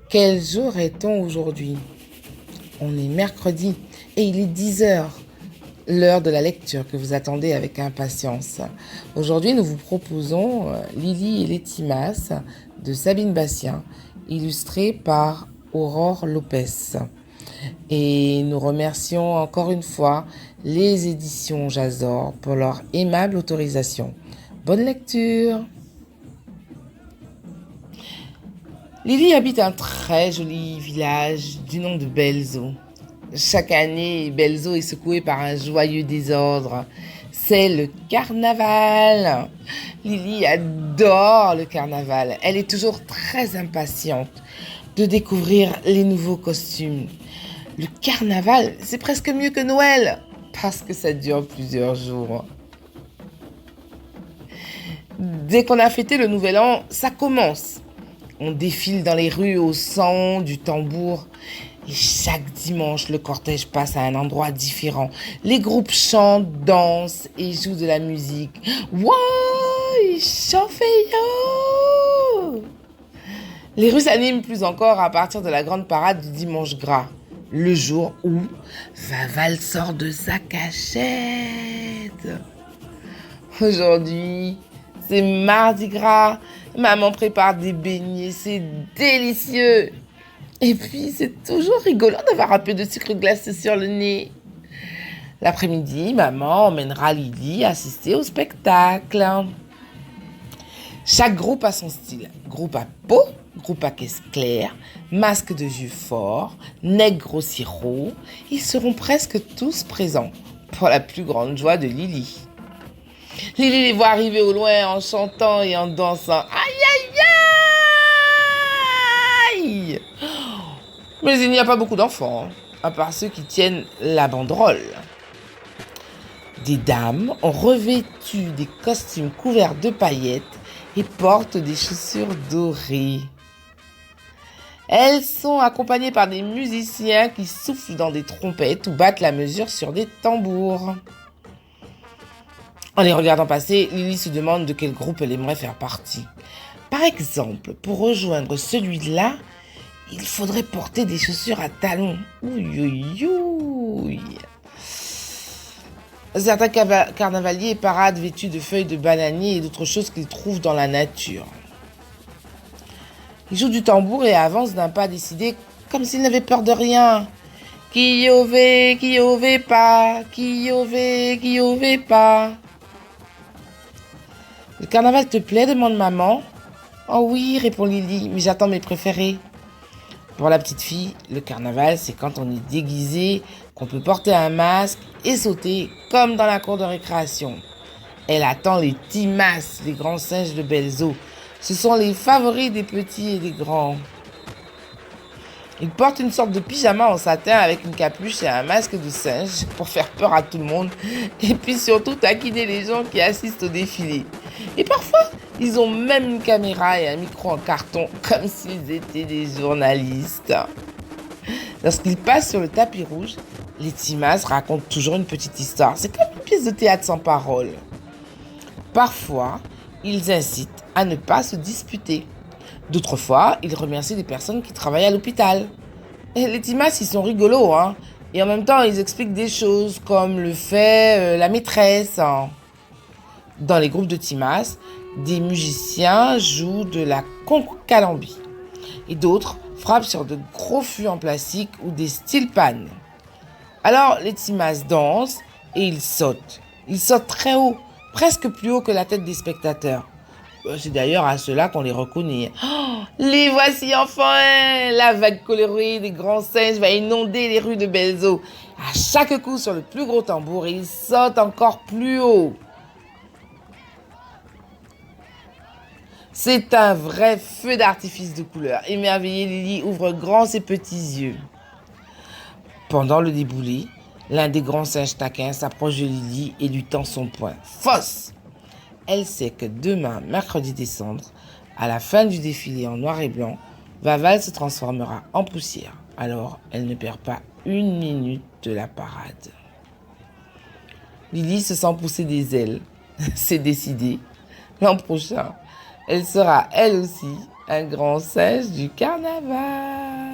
Quel jour est-on aujourd'hui? On est mercredi et il est 10 heures, l'heure de la lecture que vous attendez avec impatience. Aujourd'hui, nous vous proposons Lily et les Timas de Sabine Bastien, illustrée par Aurore Lopez. Et nous remercions encore une fois les éditions Jazor pour leur aimable autorisation. Bonne lecture! Lily habite un très joli village du nom de Belzo. Chaque année, Belzo est secoué par un joyeux désordre. C'est le carnaval. Lily adore le carnaval. Elle est toujours très impatiente de découvrir les nouveaux costumes. Le carnaval, c'est presque mieux que Noël parce que ça dure plusieurs jours. Dès qu'on a fêté le nouvel an, ça commence. On défile dans les rues au son du tambour. Et chaque dimanche, le cortège passe à un endroit différent. Les groupes chantent, dansent et jouent de la musique. Wouah, chauffez-yo! Les rues s'animent plus encore à partir de la grande parade du dimanche gras. Le jour où Vaval sort de sa cachette. Aujourd'hui, c'est mardi gras. Maman prépare des beignets, c'est délicieux. Et puis, c'est toujours rigolant d'avoir un peu de sucre glacé sur le nez. L'après-midi, maman emmènera Lily assister au spectacle. Chaque groupe a son style. Groupe à peau, groupe à caisse claire, masque de jus fort, nègre au sirop. Ils seront presque tous présents pour la plus grande joie de Lily. Lily les voit arriver au loin en chantant et en dansant. Aïe, aïe, aïe! Mais il n'y a pas beaucoup d'enfants, à part ceux qui tiennent la banderole. Des dames ont revêtu des costumes couverts de paillettes et portent des chaussures dorées. Elles sont accompagnées par des musiciens qui soufflent dans des trompettes ou battent la mesure sur des tambours. En les regardant passer, Lily se demande de quel groupe elle aimerait faire partie. Par exemple, pour rejoindre celui-là, il faudrait porter des chaussures à talons. Ouïe, ouïe, ouïe. Certains carnavaliers paradent vêtus de feuilles de bananier et d'autres choses qu'ils trouvent dans la nature. Ils jouent du tambour et avancent d'un pas décidé comme s'ils n'avaient peur de rien. Kiové pas, Kiové pas. Le carnaval te plaît, demande maman. Oh oui, répond Lily, mais j'attends mes préférés. Pour la petite fille, le carnaval, c'est quand on est déguisé, qu'on peut porter un masque et sauter comme dans la cour de récréation. Elle attend les Timas, les grands singes de Belzo. Ce sont les favoris des petits et des grands. Ils portent une sorte de pyjama en satin avec une capuche et un masque de singe pour faire peur à tout le monde et puis surtout taquiner les gens qui assistent au défilé. Et parfois, ils ont même une caméra et un micro en carton comme s'ils étaient des journalistes. Lorsqu'ils passent sur le tapis rouge, les Timas racontent toujours une petite histoire. C'est comme une pièce de théâtre sans parole. Parfois, ils incitent à ne pas se disputer. D'autres fois, ils remercient des personnes qui travaillent à l'hôpital. Et les Timas, ils sont rigolos, hein. Et en même temps, ils expliquent des choses comme le fait la maîtresse. Hein. Dans les groupes de Timas, des musiciens jouent de la concalambie. Et d'autres frappent sur de gros fûts en plastique ou des steel-pans. Alors, les Timas dansent et ils sautent. Ils sautent très haut, presque plus haut que la tête des spectateurs. C'est d'ailleurs à cela qu'on les reconnaît. Oh, les voici enfin! La vague colorée des grands singes va inonder les rues de Belzo. À chaque coup sur le plus gros tambour, ils sautent encore plus haut. C'est un vrai feu d'artifice de couleurs. Émerveillée, Lily ouvre grand ses petits yeux. Pendant le déboulé, l'un des grands singes taquins s'approche de Lily et lui tend son poing. Fausse! Elle sait que demain, mercredi décembre, à la fin du défilé en noir et blanc, Vaval se transformera en poussière. Alors, elle ne perd pas une minute de la parade. Lily se sent pousser des ailes. C'est décidé. L'an prochain, elle sera, elle aussi, Un grand singe du carnaval.